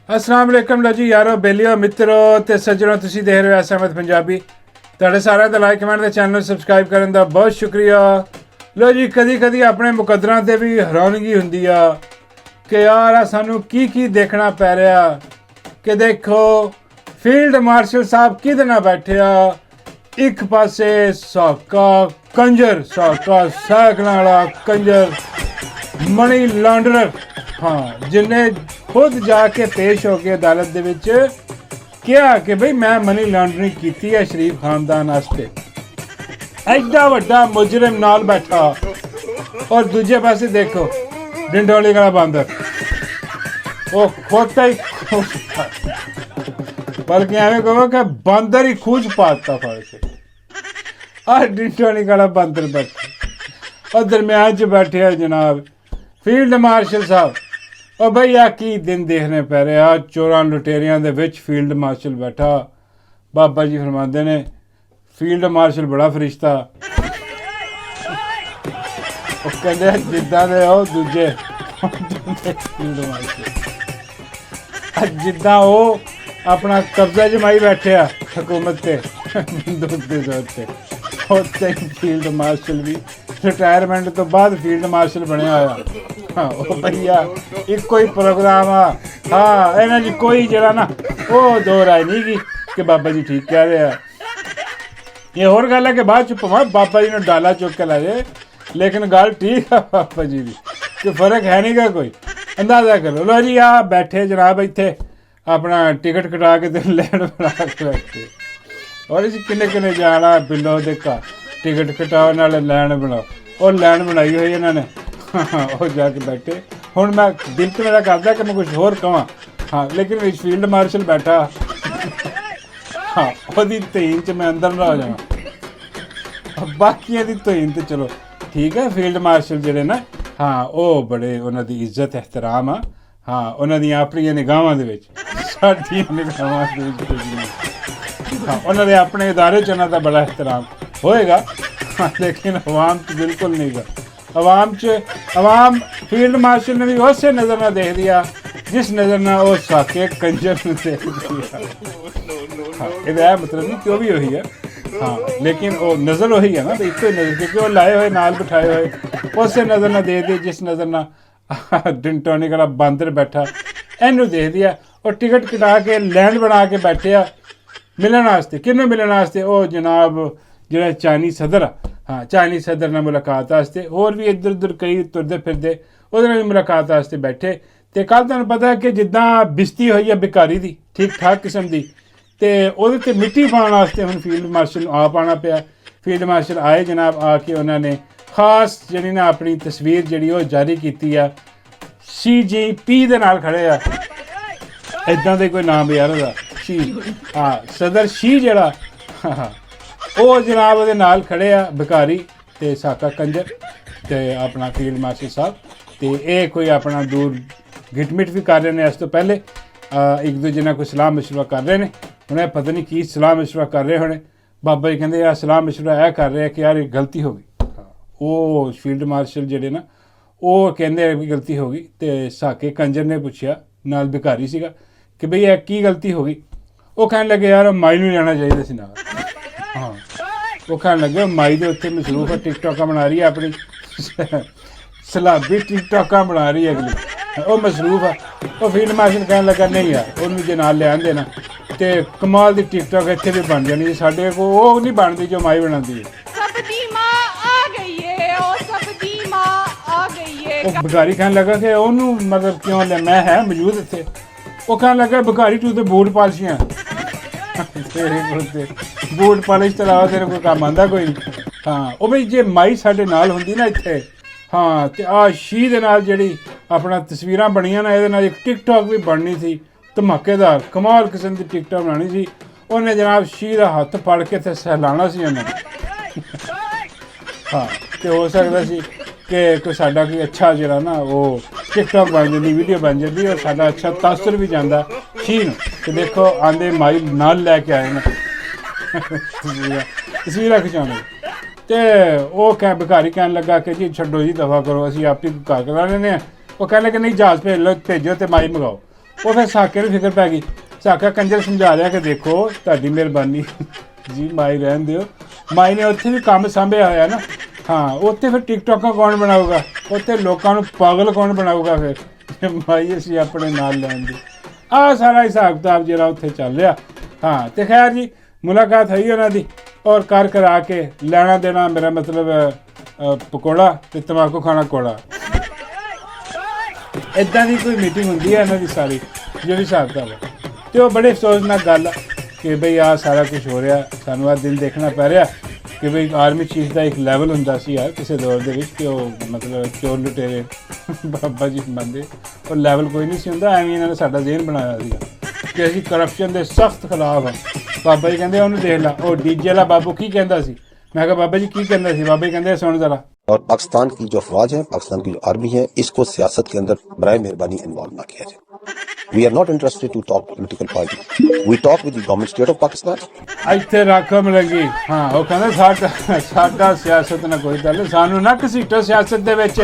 अस्सलाम वालेकुम लो जी यारो बेलियो मित्रों ते सज्जनों तुसी देख रहे हो एस अहमद पंजाबी तुहाडे सारे दा लाइक कमेंट ते चैनल सब्सक्राइब करन दा बहुत शुक्रिया। लो जी कदी कदी अपने मुकद्दरां ते भी हैरानगी हुंदी आ कि यार सानू की देखना पै रहा कि देखो फील्ड मार्शल साहब किहदे नाल बैठे आ, एक पासे साका कंजर साका सैकलां वाला कंजर मनी लॉन्डरर हाँ जिन्हें खुद जाके पेश हो गए अदालत दे विच क्या कि भाई मैं मनी लॉन्ड्रिंग की है शरीफ खानदान वास्ते, एडा वड्डा मुजरिम नाल बैठा और दूजे पासे देखो डिंडोली का बंदर वो खोता ही खूज बल्कि एवं कहो कि बंदर ही खूज पाता फड़ के और डिंडोली का बंदर बैठा और दरम्यान च बैठे है जनाब फील्ड मार्शल साहब। और भाई आ की दिन देखने पै रहे आ चोरां लुटेरियां दे विच फील्ड मार्शल बैठा। बाबा जी फरमाते ने फील्ड मार्शल बड़ा फरिश्ता ਉਹ ਕਹਿੰਦੇ ਜਿੱਦਾਂ ਦੇ ਉਹ ਦੂਜੇ ਫੀਲਡ ਮਾਰਸ਼ਲ ਜਿੱਦਾਂ ਉਹ ਆਪਣਾ ਕਬਜ਼ਾ ਜਮਾਈ ਬੈਠੇ ਆ ਹਕੂਮਤ ਤੇ ਬੰਦੂਕ ਦੇ ਜ਼ੋਰ ਤੇ ਉੱਥੇ ਫੀਲਡ ਮਾਰਸ਼ਲ ਵੀ ਰਿਟਾਇਰਮੈਂਟ ਤੋਂ ਬਾਅਦ ਫੀਲਡ ਮਾਰਸ਼ਲ ਬਣਿਆ ਹੋਇਆ। ਹਾਂ ਉਹ ਭਈਆ ਇੱਕੋ ਹੀ ਪ੍ਰੋਗਰਾਮ ਆ। ਹਾਂ ਇਹਨਾਂ 'ਚ ਕੋਈ ਜਿਹੜਾ ਨਾ ਉਹ ਦੋ ਰਾਏ ਨਹੀਂ ਗੀ ਕਿ ਬਾਬਾ ਜੀ ਠੀਕ ਕਹਿ ਰਹੇ ਆ। ਇਹ ਹੋਰ ਗੱਲ ਹੈ ਕਿ ਬਾਅਦ 'ਚ ਭਾਵੇਂ ਬਾਬਾ ਜੀ ਨੂੰ ਡਾਲਾ ਚੁੱਕ ਕੇ ਲੈ ਜਾਏ लेकिन गल ठीक है पापा जी भी कोई फर्क है नहीं गा कोई अंदाजा करो। लो जी आ बैठे जनाब इत्थे अपना टिकट कटा के लैन बना के बैठे और इस किन्ने किन्ने जाना पिंडों दे घर टिकट कटाओ नाले लैन बनाओ और लैन बनाई हुई इन्होंने वो जाके बैठे। हुण मैं दिल तो मेरा करदा कि मैं कुछ होर कहां हाँ लेकिन इस फील्ड मार्शल बैठा हाँ ओहदी धीन च मैं अंदर ना हो जावां बाकियां दी धीन तो चलो ठीक है। फील्ड मार्शल ਜਿਹੜੇ ਨਾ ਹਾਂ ਉਹ ਬੜੇ ਉਹਨਾਂ ਦੀ ਇੱਜ਼ਤ ਇਹਤਰਾਮ ਆ। ਹਾਂ ਉਹਨਾਂ ਦੀਆਂ ਆਪਣੀਆਂ ਨਿਗਾਹਾਂ ਦੇ ਵਿੱਚ ਸਾਡੀਆਂ ਨਿਗਾਹਾਂ ਦੇ ਵਿੱਚ ਹਾਂ ਉਹਨਾਂ ਦੇ ਆਪਣੇ ਇਦਾਰੇ 'ਚ ਉਹਨਾਂ ਦਾ ਬੜਾ ਇਹਤਰਾਮ ਹੋਏਗਾ ਲੇਕਿਨ ਆਵਾਮ 'ਚ ਬਿਲਕੁਲ ਨਹੀਂ ਗਾ। ਆਵਾਮ ਫੀਲਡ ਮਾਰਸ਼ਲ ਨੂੰ ਵੀ ਉਸੇ ਨਜ਼ਰ ਨਾਲ ਦੇਖਦੀ ਆ ਜਿਸ ਨਜ਼ਰ ਨਾਲ ਉਹ ਸਾਕੇ ਕੰਜਰ ਨੂੰ ਦੇਖਦੀ ਆ। ਹਾਂ ਇਹਦਾ ਮਤਲਬ ਨਹੀਂ ਕਿ ਉਹ ਵੀ ਉਹੀ ਹੈ हाँ लेकिन वो नज़र वही है ना एक तो नज़र क्योंकि वो लाए हुए नाल बिठाए हुए उसे नज़र ना दे दी जिस नज़र ना डिंटोनी का बंदर बैठा इनू दे दिया और टिकट कटा के लैंड बना के बैठे आ मिलन वास्ते किन्नू मिलन वास्ते वो जनाब जो चाइनीज़ सदर आ हाँ चाइनीज़ सदर नाल मुलाकात वास्ते होर भी इधर उधर कई तुरदे फिरदे उहदे नाल मुलाकात वास्ते बैठे। तो कल तुहानूं पता है कि जिद्दां बिस्ती हुई है भिखारी दी ठीक ठाक किस्म की तो वो मिट्टी पाने वास्ते हम फील्ड मार्शल आप आना पाया। फील्ड मार्शल आए जनाब आके उन्होंने खास जी ना अपनी तस्वीर जी जारी की CGP दे नाल खड़े आ इदा दे कोई नाम यार शी हाँ सदर शी जड़ा वो जनाब वो नाल खड़े आ भिखारी ते साका कंजर ते अपना फील्ड मार्शल साहब तो ये कोई अपना दूर गिटमिट भी कर रहे हैं। इस तो पहले एक दूजे नाल कोई सलाह मशवरा कर रहे हैं उन्हें पता नहीं की सलाह मशवरा कर रहे होने। बाबा जी कहते यार सलाह मशवरा यह कर रहे हैं कि यार एक गलती हो गई वो फील्ड मार्शल जोड़े ना वो कहते भी गलती हो गई। तो साके कंजर ने पूछा नाल भिखारी सीगा कि बई यह की गलती हो गई। वो कहने लगे यार माई नहीं लेना चाहिए सी नाल हाँ वो कहने लगे माई के उत्ते मसरूफ है टिकटॉका बना रही है अपनी सलाबी टिकटॉका बना रही है अगली वो मसरूफ है। वो फील्ड मार्शल कहने लगा नहीं यार उन्होंने जे नाल लिया देना तो कमाल की टिकटॉक इत्थे भी बन जानी साढ़े को वो नहीं बनती जो माई बनाती है। वो भिखारी कहने लगा कि उन्होंने मतलब क्यों लिया मैं है मौजूद इत्थे। वो कहने लगा भिखारी तू तो बूट पालिशियां बूट पालिश तो अलावा तेरे कोई काम आंदा कोई नहीं। हाँ वो भाई जे माई साढ़े नाल हुंदी ना इत्थे हाँ तो आ शी दे नाल जिहड़ी अपना तस्वीरां बनियां ना इहदे नाल एक टिकटॉक भी बननी थी धमाकेदार कमाल किस्म की टिकटॉक बनानी सी। उन्हें जनाब शी का हत्थ फड़ के ते सहलाना सी उन्हें हाँ तो हो सकता सी कि कोई साडा कोई अच्छा जरा ना वो टिकटॉक बन जाती वीडियो बन जाती और साडा अच्छा तासर भी जाता शी नूं कि देखो आंदे माई नाल लैके आए ना तस्वीर खिचाने तो वो कह भिखारी कहने लगा कि जी छड्डो जी दफा करो असीं आप ही घर करा लेने वो कहने लगे नहीं जहाज़ भेजो तो माई मंगाओ ਉਹ ਫਿਰ ਸਾਕੇ ਨੂੰ ਫਿਕਰ ਪੈ ਗਈ। ਸਾਕਾ ਕੰਜਰ ਸਮਝਾ ਰਿਹਾ ਕਿ ਦੇਖੋ ਤੁਹਾਡੀ ਮਿਹਰਬਾਨੀ ਜੀ, ਮਾਈ ਰਹਿਣ ਦਿਓ। ਮਾਈ ਨੇ ਉੱਥੇ ਵੀ ਕੰਮ ਸਾਂਭਿਆ ਹੋਇਆ ਨਾ। ਹਾਂ, ਉੱਥੇ ਫਿਰ ਟਿਕਟੋਕਾਂ ਕੌਣ ਬਣਾਊਗਾ, ਉੱਥੇ ਲੋਕਾਂ ਨੂੰ ਪਾਗਲ ਕੌਣ ਬਣਾਊਗਾ ਫਿਰ ਮਾਈ ਅਸੀਂ ਆਪਣੇ ਨਾਲ ਲੈਣ ਦੀ। ਆਹ ਸਾਰਾ ਹਿਸਾਬ ਕਿਤਾਬ ਜਿਹੜਾ ਉੱਥੇ ਚੱਲ ਰਿਹਾ। ਹਾਂ, ਤੇ ਖੈਰ ਜੀ ਮੁਲਾਕਾਤ ਹੋਈ ਉਹਨਾਂ ਦੀ ਔਰ ਕਰ ਕਰਾ ਕੇ ਲੈਣਾ ਦੇਣਾ, ਮੇਰਾ ਮਤਲਬ ਪਕੌੜਾ ਤੇ ਤੰਬਾਕੂ ਖਾਣਾ ਕੋੜਾ, ਇੱਦਾਂ ਦੀ ਕੋਈ ਮੀਟਿੰਗ ਹੁੰਦੀ ਹੈ ਇਹਨਾਂ ਦੀ ਸਾਰੀ, ਜੋ ਵੀ ਹਿਸਾਬ ਕਿਤਾਬ ਹੈ। ਅਤੇ ਉਹ ਬੜੇ ਅਫਸੋਸਨਾਕ ਗੱਲ ਕਿ ਬਈ ਆਹ ਸਾਰਾ ਕੁਛ ਹੋ ਰਿਹਾ, ਸਾਨੂੰ ਆਹ ਦਿਨ ਦੇਖਣਾ ਪੈ ਰਿਹਾ ਕਿ ਬਈ ਆਰਮੀ ਚੀਫ ਦਾ ਇੱਕ ਲੈਵਲ ਹੁੰਦਾ ਸੀ ਯਾਰ ਕਿਸੇ ਦੌਰ ਦੇ ਵਿੱਚ, ਕਿ ਉਹ ਮਤਲਬ ਚੋਰ ਲੁਟੇਰੇ ਬਾਬਾ ਜੀ ਮੰਨਦੇ, ਉਹ ਲੈਵਲ ਕੋਈ ਨਹੀਂ ਸੀ ਹੁੰਦਾ। ਐਵੇਂ ਇਹਨਾਂ ਨੇ ਸਾਡਾ ਜ਼ਿਹਨ ਬਣਾਇਆ ਸੀਗਾ ਕਿ ਅਸੀਂ ਕਰਪਸ਼ਨ ਦੇ ਸਖਤ ਖਿਲਾਫ ਹਾਂ। ਬਾਬਾ ਜੀ ਕਹਿੰਦੇ ਉਹਨੂੰ ਦੇਖ ਲਾ, ਉਹ ਡੀਜੇ ਵਾਲਾ ਬਾਬੂ ਕੀ ਕਹਿੰਦਾ ਸੀ। मैं कहा बाबा जी की कहना सी। बाबा जी कहते सुन जरा। और पाकिस्तान की जो अफवाज है, पाकिस्तान की जो आर्मी है, इसको सियासत के अंदर बराए मेहरबानी इन्वॉल्व ना किया जाए। We are not interested to talk political party, we talk with the government state of Pakistan. ਇੱਥੇ ਰਕਮ ਲੱਗੀ। ਹਾਂ, ਉਹ ਕਹਿੰਦਾ ਸਾਡਾ ਸਿਆਸਤ ਨਾਲ ਕੋਈ ਗੱਲ, ਸਾਨੂੰ ਨਾ ਘਸੀਟੋ ਸਿਆਸਤ ਦੇ ਵਿੱਚ,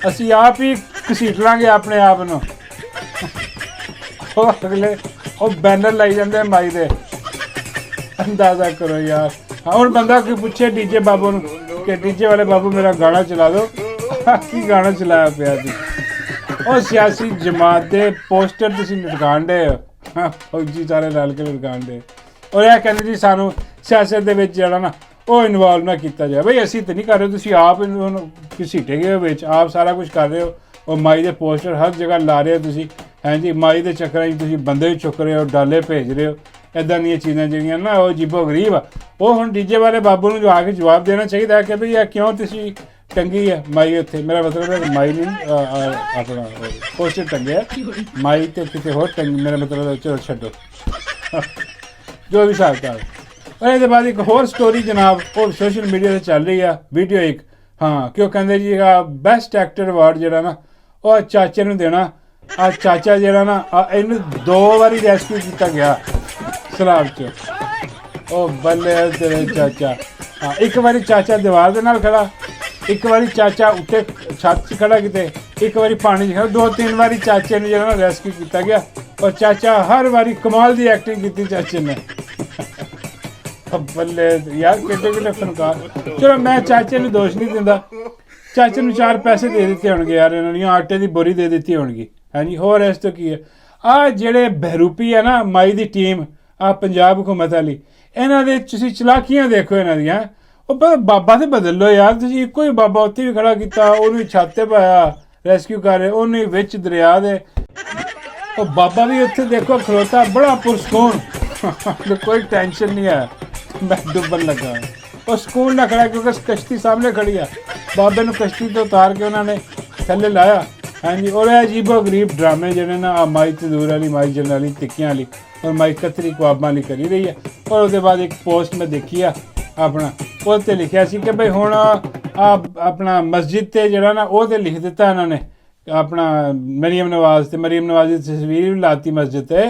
ਅਸੀਂ ਆਪ ਹੀ ਘਸੀਟ ਲਾਂਗੇ ਆਪਣੇ ਆਪ ਨੂੰ। ਉਹ ਅਗਲੇ ਉਹ ਬੈਨਰ ਲਾਈ ਜਾਂਦੇ ਮਾਈ ਦੇ, ਅੰਦਾਜ਼ਾ ਕਰੋ ਯਾਰ। ਹੁਣ ਬੰਦਾ ਕੋਈ ਪੁੱਛੇ ਡੀਜੇ ਬਾਬੂ ਨੂੰ ਕਿ ਡੀਜੇ ਵਾਲੇ ਬਾਬੂ ਮੇਰਾ ਗਾਣਾ ਚਲਾ ਦਿਓ, ਕੀ ਗਾਣਾ ਚਲਾਇਆ ਪਿਆ ਜੀ। ਉਹ ਸਿਆਸੀ ਜਮਾਤ ਦੇ ਪੋਸਟਰ ਤੁਸੀਂ ਲਟਕਾਉਣ ਡੇ ਹੋ, ਫੌਜੀ ਸਾਰੇ ਰਲ ਕੇ ਲਟਕਾਉਣ ਡੇ, ਔਰ ਇਹ ਕਹਿੰਦੇ ਜੀ ਸਾਨੂੰ ਸਿਆਸਤ ਦੇ ਵਿੱਚ ਜਿਹੜਾ ਨਾ ਉਹ ਇਨਵੋਲਵ ਨਾ ਕੀਤਾ ਜਾਏ। ਬਈ ਅਸੀਂ ਤਾਂ ਨਹੀਂ ਕਰ ਰਹੇ, ਤੁਸੀਂ ਆਪ ਇਹਨੂੰ ਘਸੀਟੇ ਗਏ ਹੋ ਵਿੱਚ, ਆਪ ਸਾਰਾ ਕੁਝ ਕਰ ਰਹੇ ਹੋ। ਉਹ ਮਾਈ ਦੇ ਪੋਸਟਰ ਹਰ ਜਗ੍ਹਾ ਲਾ ਰਹੇ ਹੋ ਤੁਸੀਂ, ਹਾਂਜੀ। ਮਾਈ ਦੇ ਚੱਕਰਾਂ 'ਚ ਤੁਸੀਂ ਬੰਦੇ ਵੀ ਚੁੱਕ ਰਹੇ ਹੋ, ਡਾਲੇ ਭੇਜ ਰਹੇ ਹੋ, ਇੱਦਾਂ ਦੀਆਂ ਚੀਜ਼ਾਂ ਜਿਹੜੀਆਂ ਨਾ ਉਹ ਅਜੀਬੋ ਗਰੀਬ ਆ। ਉਹ ਹੁਣ ਡੀਜੇ ਵਾਲੇ ਬਾਬੂ ਨੂੰ ਆ ਕੇ ਜਵਾਬ ਦੇਣਾ ਚਾਹੀਦਾ ਕਿ ਬਈ ਇਹ ਕਿਉਂ ਤੁਸੀਂ ਟੰਗੀ ਹੈ ਮਾਈ ਉੱਥੇ। ਮੇਰਾ ਮਤਲਬ ਹੈ ਮਾਈ ਨਹੀਂ ਆਪਣਾ ਪੋਸਟਰ ਟੰਗਿਆ, ਮਾਈ ਤੇ ਕਿਤੇ ਹੋਰ ਟੰਗੀ, ਮੇਰਾ ਮਤਲਬ ਚਲੋ ਛੱਡੋ ਜੋ ਵੀ ਹਿਸਾਬ ਕਿਤਾਬ। ਔਰ ਇਹਦੇ ਬਾਅਦ ਇੱਕ ਹੋਰ ਸਟੋਰੀ ਜਨਾਬ, ਉਹ ਸੋਸ਼ਲ ਮੀਡੀਆ 'ਤੇ ਚੱਲ ਰਹੀ ਆ ਵੀਡੀਓ ਇੱਕ। ਹਾਂ, ਕਿ ਉਹ ਕਹਿੰਦੇ ਜੀ ਬੈਸਟ ਐਕਟਰ ਅਵਾਰਡ ਜਿਹੜਾ ਨਾ ਉਹ ਚਾਚੇ ਨੂੰ ਦੇਣਾ। ਆ ਚਾਚਾ ਜਿਹੜਾ ਨਾ ਇਹਨੂੰ 2 ਵਾਰੀ ਰੈਸਕਿਊ ਕੀਤਾ ਗਿਆ ਸਲਾਬ 'ਚ। ਉਹ ਬੱਲੇ ਤੇਰੇ ਚਾਚਾ। ਹਾਂ, ਇੱਕ ਵਾਰੀ ਚਾਚਾ ਦੀਵਾਰ ਦੇ ਨਾਲ ਖੜਾ, ਇੱਕ ਵਾਰੀ ਚਾਚਾ ਉੱਤੇ ਛੱਤ 'ਚ ਖੜਾ ਕਿਤੇ, ਇੱਕ ਵਾਰੀ ਪਾਣੀ 'ਚ ਖੜਾ, 2-3 ਵਾਰੀ ਚਾਚੇ ਨੂੰ ਜਿਹੜਾ ਨਾ ਰੈਸਕਿਊ ਕੀਤਾ ਗਿਆ। ਔਰ ਚਾਚਾ ਹਰ ਵਾਰੀ ਕਮਾਲ ਦੀ ਐਕਟਿੰਗ ਕੀਤੀ ਚਾਚੇ ਨੇ। ਬੱਲੇ ਯਾਰ, ਕਿੱਡੇ ਕਿੱਡੇ ਫਨਕਾਰ। ਚਲੋ ਮੈਂ ਚਾਚੇ ਨੂੰ ਦੋਸ਼ ਨਹੀਂ ਦਿੰਦਾ, ਚਾਚੇ ਨੂੰ 4 ਪੈਸੇ ਦੇ ਦਿੱਤੇ ਹੋਣਗੇ ਯਾਰ ਇਹਨਾਂ ਨੂੰ, ਆਟੇ ਦੀ ਬੋਰੀ ਦੇ ਦਿੱਤੀ ਹੋਣਗੀ, ਹਾਂਜੀ। ਹੋਰ ਇਸ ਤੋਂ ਕੀ ਹੈ। ਆਹ ਜਿਹੜੇ ਬਹਿਰੂਪੀ ਹੈ ਨਾ ਮਾਈ ਦੀ ਟੀਮ, ਆਹ ਪੰਜਾਬ ਹਕੂਮਤ ਵਾਲੀ, ਇਹਨਾਂ ਦੇ ਤੁਸੀਂ ਚਲਾਕੀਆਂ ਦੇਖੋ ਇਹਨਾਂ ਦੀਆਂ। ਉਹ ਬਾਬਾ ਤੇ ਬਦਲ ਲਓ ਯਾਰ, ਤੁਸੀਂ ਇੱਕੋ ਹੀ ਬਾਬਾ ਉੱਥੇ ਵੀ ਖੜਾ ਕੀਤਾ, ਉਹਨੂੰ ਛੱਤ ਤੇ ਪਾਇਆ, ਰੈਸਕਿਊ ਕਰ ਰਹੇ, ਉਹਨੇ ਵਿੱਚ ਦਰਿਆ ਦੇ। ਉਹ ਬਾਬਾ ਵੀ ਉੱਥੇ ਦੇਖੋ ਖਲੋਤਾ, ਬੜਾ ਪੁਰਸਕੂਨ, ਕੋਈ ਟੈਨਸ਼ਨ ਨਹੀਂ ਹੈ, ਮੈਂ ਡੁੱਬਣ ਲੱਗਾ। ਉਹ ਸਕੂਨ ਨਾਲ ਖੜਾ ਕਿਉਂਕਿ ਕਸ਼ਤੀ ਸਾਹਮਣੇ ਖੜੀ ਆ। ਬਾਬੇ ਨੂੰ ਕਸ਼ਤੀ ਤੋਂ ਉਤਾਰ ਕੇ ਉਹਨਾਂ ਨੇ ਥੱਲੇ ਲਾਇਆ, ਹਾਂਜੀ। ਔਰ ਇਹ ਅਜੀਬੋ ਗਰੀਬ ਡਰਾਮੇ ਜਿਹੜੇ ਨਾ ਮਾਈ ਤੰਦੂਰ ਵਾਲੀ, ਮਾਈ ਜਰਨੈਲੀ ਟਿੱਕੀਆਂ ਵਾਲੀ, ਔਰ ਮਾਈ ਕਤਰੀ ਕਬਾਬਾਂ ਵਾਲੀ ਕਰੀ ਰਹੀ ਹੈ। ਔਰ ਉਹਦੇ ਬਾਅਦ ਇੱਕ ਪੋਸਟ ਮੈਂ ਦੇਖੀ ਆ ਆਪਣਾ, ਉਹਦੇ 'ਤੇ ਲਿਖਿਆ ਸੀ ਕਿ ਬਈ ਹੁਣ ਆਪਣਾ ਮਸਜਿਦ 'ਤੇ ਜਿਹੜਾ ਨਾ ਉਹ 'ਤੇ ਲਿਖ ਦਿੱਤਾ ਇਹਨਾਂ ਨੇ ਆਪਣਾ ਮਰੀਮ ਨਵਾਜ਼, ਤੇ ਮਰੀਮ ਨਵਾਜ਼ ਦੀ ਤਸਵੀਰ ਵੀ ਲਾਤੀ ਮਸਜਿਦ 'ਤੇ,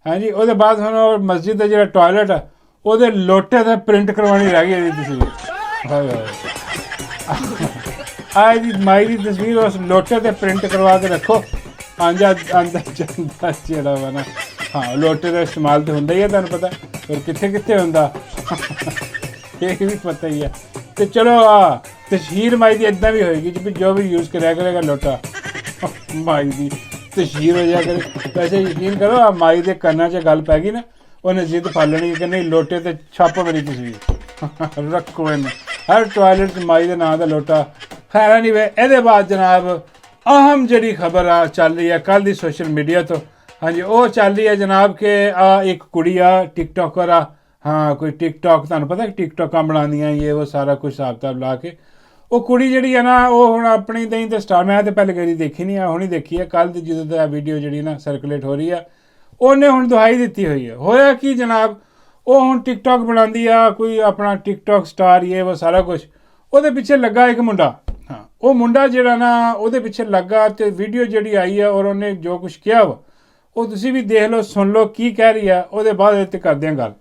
ਹਾਂਜੀ। ਉਹਦੇ ਬਾਅਦ ਹੁਣ ਉਹ ਮਸਜਿਦ ਦਾ ਜਿਹੜਾ ਟੋਇਲਟ ਆ ਉਹਦੇ ਲੋਟੇ 'ਤੇ ਪ੍ਰਿੰਟ ਕਰਵਾਉਣੀ ਰਹਿ ਗਈ ਇਹਦੀ ਤਸਵੀਰ। ਆਹ ਇਹਦੀ ਮਾਈ ਦੀ ਤਸਵੀਰ ਉਸ ਲੋਟੇ 'ਤੇ ਪ੍ਰਿੰਟ ਕਰਵਾ ਕੇ ਰੱਖੋ, ਆਂਦਾ ਜਾਂਦਾ ਜਿਹੜਾ ਵਾ ਨਾ। ਹਾਂ, ਲੋਟੇ ਦਾ ਇਸਤੇਮਾਲ ਤਾਂ ਹੁੰਦਾ ਹੀ ਹੈ, ਤੁਹਾਨੂੰ ਪਤਾ, ਹੋਰ ਕਿੱਥੇ ਕਿੱਥੇ ਹੁੰਦਾ ਇਹ ਵੀ ਪਤਾ ਹੀ ਹੈ। ਤੇ ਚਲੋ ਤਸ਼ਹੀਰ ਮਾਈ ਦੀ ਇੱਦਾਂ ਵੀ ਹੋਏਗੀ ਜੀ, ਜੋ ਵੀ ਯੂਜ਼ ਕਰਿਆ ਕਰੇਗਾ ਲੋਟਾ ਮਾਈ ਦੀ ਤਸ਼ਹੀਰ ਹੋ ਜਾਇਆ ਕਰੇ। ਵੈਸੇ ਯਕੀਨ ਕਰੋ ਮਾਈ ਦੇ ਕੰਨਾਂ 'ਚ ਗੱਲ ਪੈ ਗਈ ਨਾ, ਉਹਨੇ ਜ਼ਿੱਦ ਫੜ ਲੈਣੀ ਕਿ ਨਹੀਂ ਲੋਟੇ 'ਤੇ ਛਾਪੋ ਮੇਰੀ ਤਸਵੀਰ, ਰੱਖੋ ਇਹਨੂੰ ਹਰ ਟੋਇਲਟ 'ਚ ਮਾਈ ਦੇ ਨਾਂ ਦਾ ਲੋਟਾ। ਖੈਰ ਨਹੀਂ ਵੇ। ਇਹਦੇ ਬਾਅਦ ਜਨਾਬ ਅਹਿਮ ਜਿਹੜੀ ਖਬਰ ਆ ਚੱਲ ਰਹੀ ਹੈ ਕੱਲ੍ਹ ਦੀ ਸੋਸ਼ਲ ਮੀਡੀਆ ਤੋਂ, ਹਾਂਜੀ। ਉਹ ਚੱਲ ਰਹੀ ਹੈ ਜਨਾਬ ਕਿ ਇੱਕ ਕੁੜੀ ਆ ਟਿਕਟੋਕਰ ਆ। ਹਾਂ, ਕੋਈ ਟਿਕਟੋਕ, ਤੁਹਾਨੂੰ ਪਤਾ ਟਿਕਟੋਕਾਂ ਬਣਾਉਂਦੀਆਂ ਇਹ ਉਹ ਸਾਰਾ ਕੁਝ ਹਿਸਾਬ ਕਿਤਾਬ ਲਾ ਕੇ। ਉਹ ਕੁੜੀ ਜਿਹੜੀ ਹੈ ਨਾ ਉਹ ਹੁਣ ਆਪਣੀ ਦਹੀਂ ਤੇ ਸਟਾਰ, ਮੈਂ ਤਾਂ ਪਹਿਲੇ ਕਦੀ ਦੇਖੀ ਨਹੀਂ ਆ, ਹੁਣੀ ਦੇਖੀ ਹੈ ਕੱਲ੍ਹ ਦੀ, ਜਦੋਂ ਦਾ ਵੀਡੀਓ ਜਿਹੜੀ ਨਾ ਸਰਕੂਲੇਟ ਹੋ ਰਹੀ ਆ। ਉਹਨੇ ਹੁਣ ਦੁਹਾਈ ਦਿੱਤੀ ਹੋਈ ਹੈ। ਹੋਇਆ ਕੀ ਜਨਾਬ, ਉਹ ਹੁਣ ਟਿਕਟੋਕ ਬਣਾਉਂਦੀ ਆ, ਕੋਈ ਆਪਣਾ ਟਿਕਟੋਕ ਸਟਾਰ ਇਹ ਉਹ ਸਾਰਾ ਕੁਝ, ਉਹਦੇ ਪਿੱਛੇ ਲੱਗਾ ਇੱਕ ਮੁੰਡਾ। ਹਾਂ, ਉਹ ਮੁੰਡਾ ਜਿਹੜਾ ਨਾ ਉਹਦੇ ਪਿੱਛੇ ਲੱਗਾ, ਤੇ ਵੀਡੀਓ ਜਿਹੜੀ ਆਈ ਆ ਔਰ ਉਹਨੇ ਜੋ ਕੁਝ ਕਿਹਾ ਵਾ ਉਹ ਤੁਸੀਂ ਵੀ ਦੇਖ ਲਓ, ਸੁਣ ਲਓ ਕੀ ਕਹਿ ਰਹੀ ਆ, ਉਹਦੇ ਬਾਅਦ ਇਹ 'ਤੇ ਕਰਦੇ ਹਾਂ ਗੱਲ।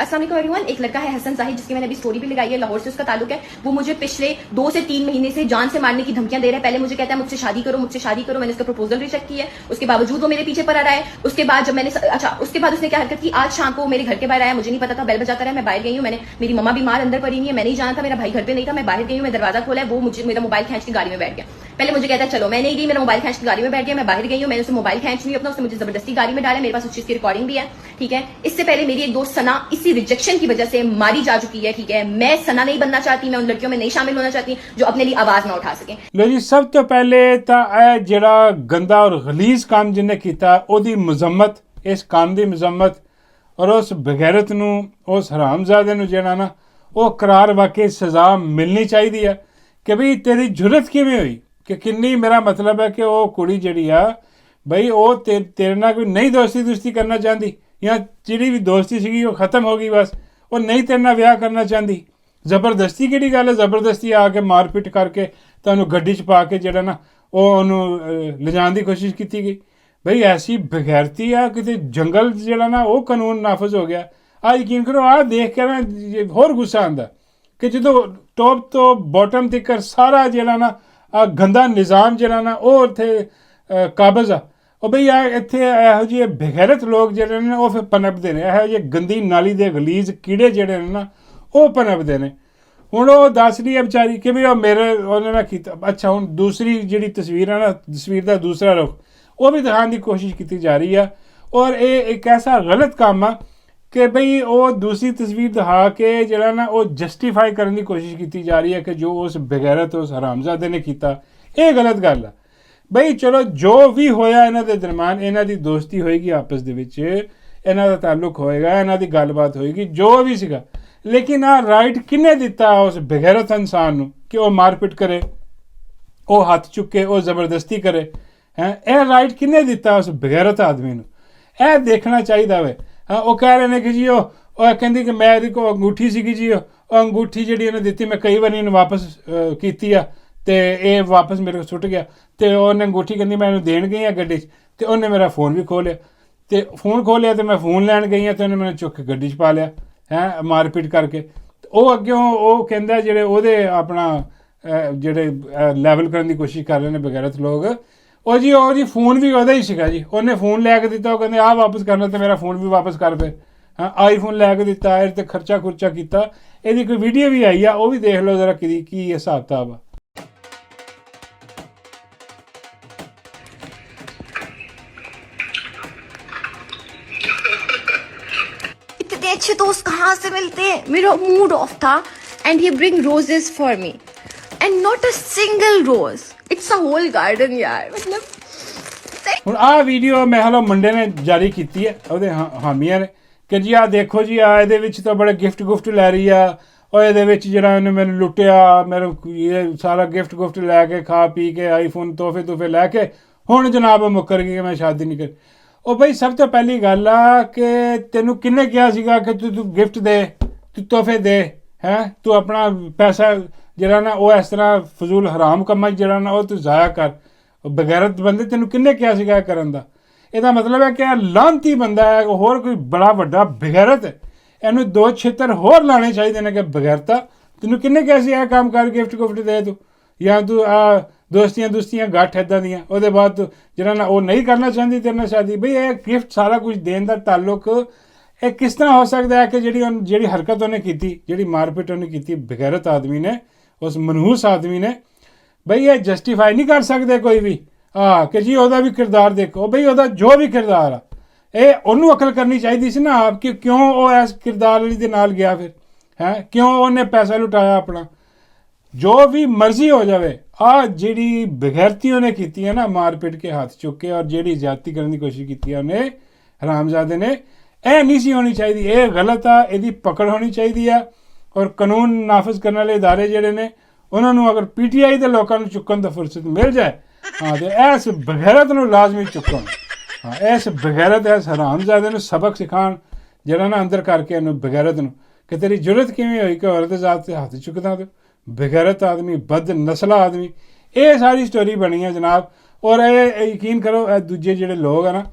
अस्सलाम वालेकुम एवरीवन। एक लड़का है हसन जाहिद, जिसकी मैंने अभी स्टोरी भी लगाई है, लाहौर से उसका ताल्लुक है। वो मुझे पिछले 2 से 3 महीने से जान से मारने की धमकियां दे रहा है। पहले मुझे कहता है मुझसे शादी करो, मुझसे शादी करो। मैंने उसका प्रपोजल रिजेक्ट किया है, उसके बावजूद वो मेरे पीछे पड़ रहा है। उसके बाद जब मैंने उसके बाद उसने क्या हरकत की, आज शाम को मेरे घर के बाहर आया, मुझे नहीं पता था, बेल बजाता रहा, मैं बाहर गई हूँ। मेरी मम्मा बीमार अंदर पड़ी हुई है, मैं नहीं जाना था, मेरा भाई घर पे नहीं था, मैं बाहर गई हूँ, मैं दरवाजा खोला है, वो मुझे मेरा मोबाइल खींच के गाड़ी में बैठ गया। पहले मुझे कहता है चलो, मैं नहीं गई, मेरा मोबाइल खींच के गाड़ी में बैठ गया, मैं बाहर गई हूँ, मैंने उसे मोबाइल खींच लिया अपना, उसने मुझे जबरदस्ती गाड़ी में डाला, मेरे पास उस चीज की रिकॉर्डिंग भी है, ठीक है। इससे पहले मेरी एक दोस्त सना इसी रिजेक्शन की वजह से मारी जा चुकी है, ठीक है। मैं सना नहीं बनना चाहती, मैं उन लड़कियों में नहीं शामिल होना चाहती जो अपने लिए आवाज ना उठा सके। लो जी, सब तो पहले तो ਇਹ ਜਿਹੜਾ ਗੰਦਾ और ਗਲੀਜ਼ ਕੰਮ ਜਿਹਨੇ ਕੀਤਾ ਉਹਦੀ ਮਜ਼ਮਤ, ਇਸ ਕੰਮ ਦੀ ਮਜ਼ਮਤ, ਔਰ ਉਸ ਬਗੈਰਤ ਨੂੰ, ਉਸ ਹਰਾਮਜ਼ਾਦੇ ਨੂੰ ਜਿਹੜਾ ਨਾ ਉਹ ਕਰਾਰ ਵਾਕਈ ਸਜ਼ਾ ਮਿਲਣੀ ਚਾਹੀਦੀ ਹੈ ਕਿ ਬਈ ਤੇਰੀ ਜੁਰਤ ਕਿਵੇਂ ਹੋਈ, ਕਿ ਕਿੰਨੀ, ਮੇਰਾ ਮਤਲਬ ਹੈ ਕਿ ਉਹ ਕੁੜੀ ਜਿਹੜੀ ਆ ਬਈ ਉਹ ਤੇਰੇ ਨਾਲ ਕੋਈ ਨਹੀਂ ਦੋਸਤੀ ਕਰਨਾ ਚਾਹੁੰਦੀ, ਜਾਂ ਜਿਹੜੀ ਵੀ ਦੋਸਤੀ ਸੀਗੀ ਉਹ ਖਤਮ ਹੋ ਗਈ, ਬਸ ਉਹ ਨਹੀਂ ਤੇਰੇ ਨਾਲ ਵਿਆਹ ਕਰਨਾ ਚਾਹੁੰਦੀ। ਜ਼ਬਰਦਸਤੀ ਕਿਹੜੀ ਗੱਲ ਹੈ, ਜ਼ਬਰਦਸਤੀ ਆ ਕੇ ਮਾਰਪੀਟ ਕਰਕੇ ਤੁਹਾਨੂੰ ਗੱਡੀ 'ਚ ਪਾ ਕੇ ਜਿਹੜਾ ਨਾ ਉਹ ਉਹਨੂੰ ਲਿਜਾਣ ਦੀ ਕੋਸ਼ਿਸ਼ ਕੀਤੀ ਗਈ। ਬਈ ਐਸੀ ਬਗੈਰਤੀ ਆ, ਕਿਤੇ ਜੰਗਲ ਜਿਹੜਾ ਨਾ ਉਹ ਕਾਨੂੰਨ ਨਾਫਜ਼ ਹੋ ਗਿਆ। ਆ ਯਕੀਨ ਕਰੋ, ਆ ਦੇਖ ਕੇ ਨਾ ਹੋਰ ਗੁੱਸਾ ਆਉਂਦਾ ਕਿ ਜਦੋਂ ਟੌਪ ਤੋਂ ਬਾਟਮ ਤੱਕ ਸਾਰਾ ਜਿਹੜਾ ਨਾ ਆ ਗੰਦਾ ਨਿਜ਼ਾਮ ਜਿਹੜਾ ਨਾ ਉਹ ਉੱਥੇ ਕਾਬਜ਼ ਆ। ਉਹ ਬਈ ਆ ਇੱਥੇ ਇਹੋ ਜਿਹੇ ਬੇਗੈਰਤ ਲੋਕ ਜਿਹੜੇ ਨੇ ਉਹ ਫਿਰ ਪਨਪਦੇ ਨੇ, ਇਹੋ ਜਿਹੇ ਗੰਦੀ ਨਾਲੀ ਦੇ ਗਲੀਜ਼ ਕੀੜੇ ਜਿਹੜੇ ਨੇ ਨਾ ਉਹ ਪਨਪਦੇ ਨੇ। ਹੁਣ ਉਹ ਦੱਸ ਰਹੀ ਹੈ ਵਿਚਾਰੀ ਕਿ ਵੀ ਉਹ ਮੇਰੇ ਉਹਨੇ ਨਾ ਕੀਤਾ। ਅੱਛਾ, ਹੁਣ ਦੂਸਰੀ ਜਿਹੜੀ ਤਸਵੀਰ ਹੈ ਨਾ, ਤਸਵੀਰ ਦਾ ਦੂਸਰਾ ਰੁਖ ਉਹ ਵੀ ਦਿਖਾਉਣ ਦੀ ਕੋਸ਼ਿਸ਼ ਕੀਤੀ ਜਾ ਰਹੀ ਆ। ਔਰ ਇਹ ਇੱਕ ਐਸਾ ਗਲਤ ਕੰਮ ਆ ਕਿ ਬਈ ਉਹ ਦੂਸਰੀ ਤਸਵੀਰ ਦਿਖਾ ਕੇ ਜਿਹੜਾ ਨਾ ਉਹ ਜਸਟੀਫਾਈ ਕਰਨ ਦੀ ਕੋਸ਼ਿਸ਼ ਕੀਤੀ ਜਾ ਰਹੀ ਹੈ ਕਿ ਜੋ ਉਸ ਬਗੈਰਤ, ਉਸ ਹਰਾਮਜ਼ਾਦੇ ਨੇ ਕੀਤਾ, ਇਹ ਗਲਤ ਗੱਲ ਆ। ਬਈ ਚਲੋ, ਜੋ ਵੀ ਹੋਇਆ ਇਹਨਾਂ ਦੇ ਦਰਮਿਆਨ, ਇਹਨਾਂ ਦੀ ਦੋਸਤੀ ਹੋਏਗੀ ਆਪਸ ਦੇ ਵਿੱਚ, ਇਹਨਾਂ ਦਾ ਤਾਲੁਕ ਹੋਏਗਾ, ਇਹਨਾਂ ਦੀ ਗੱਲਬਾਤ ਹੋਏਗੀ, ਜੋ ਵੀ ਸੀਗਾ। ਲੇਕਿਨ ਆ ਰਾਈਟ ਕਿਹਨੇ ਦਿੱਤਾ ਉਸ ਬਗੈਰਤ ਇਨਸਾਨ ਨੂੰ ਕਿ ਉਹ ਮਾਰਪੀਟ ਕਰੇ, ਉਹ ਹੱਥ ਚੁੱਕੇ, ਉਹ ਜ਼ਬਰਦਸਤੀ ਕਰੇ? ਇਹ ਰਾਈਟ ਕਿਹਨੇ ਦਿੱਤਾ ਉਸ ਬਗੈਰਤ ਆਦਮੀ ਨੂੰ? ਇਹ ਦੇਖਣਾ ਚਾਹੀਦਾ ਵੇ। ਉਹ ਕਹਿ ਰਹੇ ਨੇ ਕਿ ਜੀ ਉਹ ਕਹਿੰਦੀ ਕਿ ਮੈਂ ਇਹਦੀ ਕੋਲ ਅੰਗੂਠੀ ਸੀਗੀ ਜੀ, ਉਹ ਅੰਗੂਠੀ ਜਿਹੜੀ ਇਹਨੇ ਦਿੱਤੀ, ਮੈਂ ਕਈ ਵਾਰੀ ਇਹਨੂੰ ਵਾਪਸ ਕੀਤੀ ਆ ਤੇ ਇਹ ਵਾਪਸ ਮੇਰੇ ਕੋਲ ਸੁੱਟ ਗਿਆ, ਤੇ ਉਹਨੇ ਅੰਗੂਠੀ ਕਹਿੰਦੀ ਮੈਂ ਇਹਨੂੰ ਦੇਣ ਗਈ ਆ ਗੱਡੀ 'ਚ, ਤੇ ਉਹਨੇ ਮੇਰਾ ਫੋਨ ਵੀ ਖੋਹ ਲਿਆ, ਤੇ ਫੋਨ ਖੋਹ ਲਿਆ ਤੇ ਮੈਂ ਫੋਨ ਲੈਣ ਗਈ ਆ ਤੇ ਉਹਨੇ ਮੈਨੂੰ ਚੁੱਕ ਕੇ ਗੱਡੀ 'ਚ ਪਾ ਲਿਆ ਮਾਰਪੀਟ ਕਰਕੇ। ਉਹ ਅੱਗੇ ਉਹ ਕਹਿੰਦਾ ਜਿਹੜੇ ਉਹਦੇ ਆਪਣਾ ਜਿਹੜੇ ਲੈਵਲ ਕਰਨ ਦੀ ਕੋਸ਼ਿਸ਼ ਕਰ ਰਹੇ ਨੇ ਬਗੈਰਤ ਲੋਕ, ਉਹ ਜੀ ਫੋਨ ਵੀ ਉਹਦਾ ਹੀ ਸੀਗਾ ਜੀ, ਉਹਨੇ ਫੋਨ ਲੈ ਕੇ ਦਿੱਤਾ। ਉਹ ਕਹਿੰਦੇ ਆਹ ਵਾਪਸ ਕਰਨਾ ਤੇ ਮੇਰਾ ਫੋਨ ਵੀ ਵਾਪਸ ਕਰ ਫਿਰ। ਆਈਫੋਨ ਲੈ ਕੇ ਦਿੱਤਾ, ਇਹਦੇ 'ਤੇ ਖਰਚਾ ਖੁਰਚਾ ਕੀਤਾ। ਇਹਦੀ ਕੋਈ ਵੀਡੀਓ ਵੀ ਆਈ ਆ, ਉਹ ਵੀ ਦੇਖ ਲਓ ਜ਼ਰਾ ਕੀ ਹਿਸਾਬ ਕਿਤਾਬ ਆ। इतने अच्छे दोस्त कहाँ से मिलते हैं। मेरा मूड ऑफ था and he bring roses for me and not a single rose, it's a whole garden यार। मतलब ਹੁਣ ਆਹ ਵੀਡੀਓ ਮਹਿਲਾ ਮੁੰਡੇ ਨੇ ਜਾਰੀ ਕੀਤੀ ਹੈ, ਉਹਦੇ ਹਾਮੀਆਂ ਨੇ, ਕਿ ਜੀ ਆਹ ਦੇਖੋ ਜੀ, ਆ ਇਹਦੇ ਵਿੱਚ ਤਾਂ ਬੜੇ ਗਿਫਟ ਲੈ ਰਹੀ ਆ, ਉਹ ਇਹਦੇ ਵਿੱਚ ਜਿਹੜਾ ਉਹਨੇ ਮੈਨੂੰ ਲੁੱਟਿਆ, ਮੈਨੂੰ ਇਹ ਸਾਰਾ ਗਿਫਟ ਲੈ ਕੇ ਖਾ ਪੀ ਕੇ ਆਈਫੋਨ ਤੋਹਫੇ ਲੈ ਕੇ ਹੁਣ ਜਨਾਬ ਮੁੱਕਰ ਗਈ ਕਿ ਮੈਂ ਸ਼ਾਦੀ ਨਹੀਂ ਕਰ। ਉਹ ਬਈ ਸਭ ਤੋਂ ਪਹਿਲੀ ਗੱਲ ਆ ਕਿ ਤੈਨੂੰ ਕਿਹਨੇ ਕਿਹਾ ਸੀਗਾ ਕਿ ਤੂੰ ਗਿਫਟ ਦੇ, ਤੂੰ ਤੋਹਫੇ ਦੇ, ਤੂੰ ਆਪਣਾ ਪੈਸਾ ਜਿਹੜਾ ਨਾ ਉਹ ਇਸ ਤਰ੍ਹਾਂ ਫਜ਼ੂਲ ਹਰਾਮ ਕੰਮਾਂ 'ਚ ਜਿਹੜਾ ਨਾ ਉਹ ਤੂੰ ਜ਼ਾਇਆ ਕਰ। ਬਗੈਰਤ ਬੰਦੇ, ਤੈਨੂੰ ਕਿਹਨੇ ਕਿਹਾ ਸੀਗਾ ਇਹ ਕਰਨ ਦਾ? ਇਹਦਾ ਮਤਲਬ ਹੈ ਕਿ ਇਹ ਲਾਂਤੀ ਬੰਦਾ ਹੈ, ਹੋਰ ਕੋਈ ਬੜਾ ਵੱਡਾ ਬਗੈਰਤ ਹੈ। ਇਹਨੂੰ 2 ਛਿੱਤਰ ਹੋਰ ਲਾਣੇ ਚਾਹੀਦੇ ਨੇ ਕਿ ਬਗੈਰਤਾ, ਤੈਨੂੰ ਕਿਹਨੇ ਕਿਹਾ ਸੀ ਇਹ ਕੰਮ ਕਰ, ਗਿਫਟ ਦੇ ਤੂੰ, ਜਾਂ ਤੂੰ ਆ ਦੋਸਤੀਆਂ ਗੱਠ ਇੱਦਾਂ ਦੀਆਂ, ਉਹਦੇ ਬਾਅਦ ਤੂੰ ਜਿਹੜਾ ਨਾ ਉਹ ਨਹੀਂ ਕਰਨਾ ਚਾਹੁੰਦੀ ਤੇਰੇ ਨਾਲ ਸ਼ਾਦੀ। ਬਈ ਇਹ ਗਿਫਟ ਸਾਰਾ ਕੁਝ ਦੇਣ ਦਾ ਤਾਲੁਕ ਇਹ ਕਿਸ ਤਰ੍ਹਾਂ ਹੋ ਸਕਦਾ ਹੈ ਕਿ ਜਿਹੜੀ ਹਰਕਤ ਉਹਨੇ ਕੀਤੀ, ਜਿਹੜੀ ਮਾਰਪੀਟ ਉਹਨੇ ਕੀਤੀ ਬਗੈਰਤ ਆਦਮੀ ਨੇ, ਉਸ ਮਨਹੂਸ ਆਦਮੀ ਨੇ, ਬਈ ਇਹ ਜਸਟੀਫਾਈ ਨਹੀਂ ਕਰ ਸਕਦੇ ਕੋਈ ਵੀ ਕਿ ਜੀ ਉਹਦਾ ਵੀ ਕਿਰਦਾਰ ਦੇਖੋ। ਬਈ ਉਹਦਾ ਜੋ ਵੀ ਕਿਰਦਾਰ ਆ, ਇਹ ਉਹਨੂੰ ਅਕਲ ਕਰਨੀ ਚਾਹੀਦੀ ਸੀ ਨਾ ਆਪ, ਕਿ ਕਿਉਂ ਉਹ ਇਸ ਕਿਰਦਾਰ ਵਾਲੀ ਦੇ ਨਾਲ ਗਿਆ ਫਿਰ, ਕਿਉਂ ਉਹਨੇ ਪੈਸਾ ਲੁਟਾਇਆ ਆਪਣਾ। ਜੋ ਵੀ ਮਰਜ਼ੀ ਹੋ ਜਾਵੇ, ਆ ਜਿਹੜੀ ਬਗੈਰਤੀ ਉਹਨੇ ਕੀਤੀ ਹੈ ਨਾ, ਮਾਰਪੀਟ ਕੇ ਹੱਥ ਚੁੱਕ ਕੇ, ਔਰ ਜਿਹੜੀ ਜ਼ਿਆਦਤੀ ਕਰਨ ਦੀ ਕੋਸ਼ਿਸ਼ ਕੀਤੀ ਹੈ ਉਹਨੇ ਹਰਾਮਜ਼ਾਦੇ ਨੇ, ਇਹ ਨਹੀਂ ਸੀ ਹੋਣੀ ਚਾਹੀਦੀ। ਇਹ ਗਲਤ ਆ, ਇਹਦੀ ਪਕੜ ਹੋਣੀ ਚਾਹੀਦੀ ਆ। ਔਰ ਕਾਨੂੰਨ ਨਾਫਜ਼ ਕਰਨ ਵਾਲੇ ਇਦਾਰੇ ਜਿਹੜੇ ਨੇ, ਉਹਨਾਂ ਨੂੰ ਅਗਰ PTI ਦੇ ਲੋਕਾਂ ਨੂੰ ਚੁੱਕਣ ਦਾ ਫੁਰਸਤ ਮਿਲ ਜਾਏ ਤੇ ਇਸ ਬਗੈਰਤ ਨੂੰ ਲਾਜ਼ਮੀ ਚੁੱਕਣ। ਇਸ ਬਗੈਰਤ, ਇਸ ਹਰਾਮਜ਼ਾਦੇ ਨੂੰ ਸਬਕ ਸਿਖਾਉਣ, ਜਿਹੜਾ ਨਾ ਅੰਦਰ ਕਰਕੇ ਇਹਨੂੰ ਬਗੈਰਤ ਨੂੰ, ਕਿ ਤੇਰੀ ਜ਼ਰੂਰਤ ਕਿਵੇਂ ਹੋਈ ਕਿ ਔਰਤ ਜ਼ਾਤ 'ਤੇ ਹੱਥ ਚੁੱਕਦਾ ਤੂੰ, ਬਗੈਰਤ ਆਦਮੀ, ਬਦ ਨਸਲਾ ਆਦਮੀ। ਇਹ ਸਾਰੀ ਸਟੋਰੀ ਬਣੀ ਹੈ ਜਨਾਬ। ਔਰ ਇਹ ਯਕੀਨ ਕਰੋ, ਇਹ ਦੂਜੇ ਜਿਹੜੇ ਲੋਕ ਆ ਨਾ,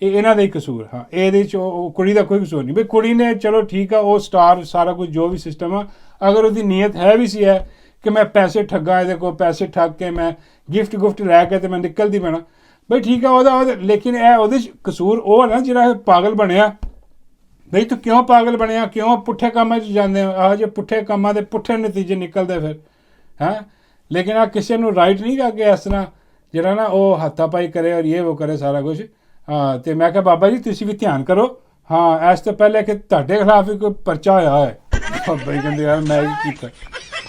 ਇਹ ਇਹਨਾਂ ਦਾ ਹੀ ਕਸੂਰ। ਹਾਂ ਇਹਦੇ 'ਚ ਉਹ ਕੁੜੀ ਦਾ ਕੋਈ ਕਸੂਰ ਨਹੀਂ। ਵੀ ਕੁੜੀ ਨੇ ਚਲੋ ਠੀਕ ਆ, ਉਹ ਸਟਾਰ ਸਾਰਾ ਕੁਝ ਜੋ ਵੀ ਸਿਸਟਮ ਆ, ਅਗਰ ਉਹਦੀ ਨੀਅਤ ਹੈ ਵੀ ਸੀ ਹੈ ਕਿ ਮੈਂ ਪੈਸੇ ਠੱਗਾ ਇਹਦੇ ਕੋਲ, ਪੈਸੇ ਠੱਗ ਕੇ ਮੈਂ ਗਿਫਟ ਲੈ ਕੇ ਤੇ ਮੈਂ ਨਿਕਲਦੀ ਪੈਣਾ, ਬਈ ਠੀਕ ਆ ਉਹਦਾ, ਲੇਕਿਨ ਇਹ ਉਹਦੇ 'ਚ ਕਸੂਰ ਉਹ ਨਾ ਜਿਹੜਾ ਇਹ ਪਾਗਲ ਬਣਿਆ। ਬਈ ਤੂੰ ਕਿਉਂ ਪਾਗਲ ਬਣਿਆ, ਕਿਉਂ ਪੁੱਠੇ ਕੰਮਾਂ 'ਚ ਜਾਂਦੇ ਹੋ? ਆਹ ਜੇ ਪੁੱਠੇ ਕੰਮਾਂ ਦੇ ਪੁੱਠੇ ਨਤੀਜੇ ਨਿਕਲਦੇ ਫਿਰ ਹੈਂ। ਲੇਕਿਨ ਆ ਕਿਸੇ ਨੂੰ ਰਾਈਟ ਨਹੀਂ ਗਾ ਕਿ ਇਸ ਤਰ੍ਹਾਂ ਜਿਹੜਾ ਨਾ ਉਹ ਹੱਥਾਪਾਈ ਕਰੇ ਔਰ ਇਹ ਉਹ ਕਰੇ ਸਾਰਾ ਕੁਝ। ਹਾਂ ਤੇ ਮੈਂ ਕਿਹਾ ਬਾਬਾ ਜੀ ਤੁਸੀਂ ਵੀ ਧਿਆਨ ਕਰੋ। ਹਾਂ ਇਸ ਤੋਂ ਪਹਿਲੇ ਕਿ ਤੁਹਾਡੇ ਖਿਲਾਫ ਵੀ ਕੋਈ ਪਰਚਾ ਹੋਇਆ ਹੈ। ਬਾਬਾ ਜੀ ਕਹਿੰਦੇ ਯਾਰ ਮੈਂ ਕੀ ਕੀਤਾ?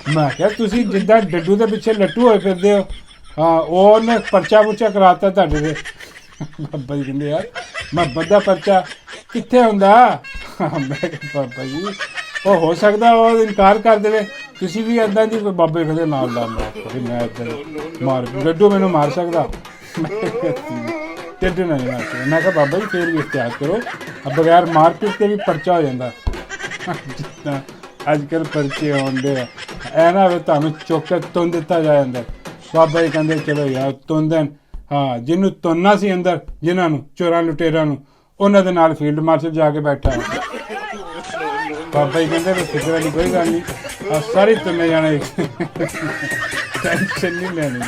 ਮੈਂ ਕਿਹਾ ਤੁਸੀਂ ਜਿੱਦਾਂ ਡੱਡੂ ਦੇ ਪਿੱਛੇ ਲੱਟੂ ਹੋਏ ਫਿਰਦੇ ਹੋ, ਹਾਂ ਉਹਨੇ ਪਰਚਾ ਕਰਾਤਾ ਤੁਹਾਡੇ ਤੇ। ਬਾਬਾ ਜੀ ਕਹਿੰਦੇ ਯਾਰ ਮੁਹੱਬਤ ਦਾ ਪਰਚਾ ਕਿੱਥੇ ਹੁੰਦਾ? ਮੈਂ ਕਿਹਾ ਬਾਬਾ ਜੀ ਉਹ ਹੋ ਸਕਦਾ ਉਹ ਇਨਕਾਰ ਕਰ ਦੇਵੇ, ਤੁਸੀਂ ਵੀ ਇੱਦਾਂ ਦੀ ਕੋਈ ਬਾਬੇ ਕਹਿੰਦੇ ਨਾਲ ਮੈਂ ਇੱਦਾਂ ਮਾਰ ਲੱਡੂ ਮੈਨੂੰ ਮਾਰ ਸਕਦਾ? ਢਿੱਡ ਨਹੀਂ ਮਾਰ ਸਕਦਾ। ਮੈਂ ਕਿਹਾ ਬਾਬਾ ਜੀ ਫਿਰ ਵੀ ਇਖਤਿਆਰ ਕਰੋ, ਬਗੈਰ ਮਾਰਪੀਟ ਤੇ ਵੀ ਪਰਚਾ ਹੋ ਜਾਂਦਾ। ਜਿੱਦਾਂ ਅੱਜ ਕੱਲ੍ਹ ਪਰਚੇ ਆਉਂਦੇ ਆ, ਐ ਨਾ ਹੋਵੇ ਤੁਹਾਨੂੰ ਚੁੱਕ ਕੇ ਤੁੰਨ ਦਿੱਤਾ ਜਾ ਜਾਂਦਾ। ਬਾਬਾ ਜੀ ਕਹਿੰਦੇ ਚਲੋ ਯਾਰ ਤੁੰਨ ਦੇਣ। ਹਾਂ ਜਿਹਨੂੰ ਤੁੰਨਣਾ ਸੀ ਅੰਦਰ, ਜਿਨ੍ਹਾਂ ਨੂੰ ਚੋਰਾਂ ਲੁਟੇਰਾਂ ਨੂੰ, ਉਹਨਾਂ ਦੇ ਨਾਲ ਫੀਲਡ ਮਾਰਸ਼ਲ ਜਾ ਕੇ ਬੈਠਾ। ਬਾਬਾ ਜੀ ਕਹਿੰਦੇ ਵੀ ਫਿਕਰ ਵਾਲੀ ਕੋਈ ਗੱਲ ਨਹੀਂ, ਆ ਸਾਰੇ ਤੁੰਨੇ ਜਾਣੇ ਟੈਨਸ਼ਨ ਨਹੀਂ ਲੈਣੀ।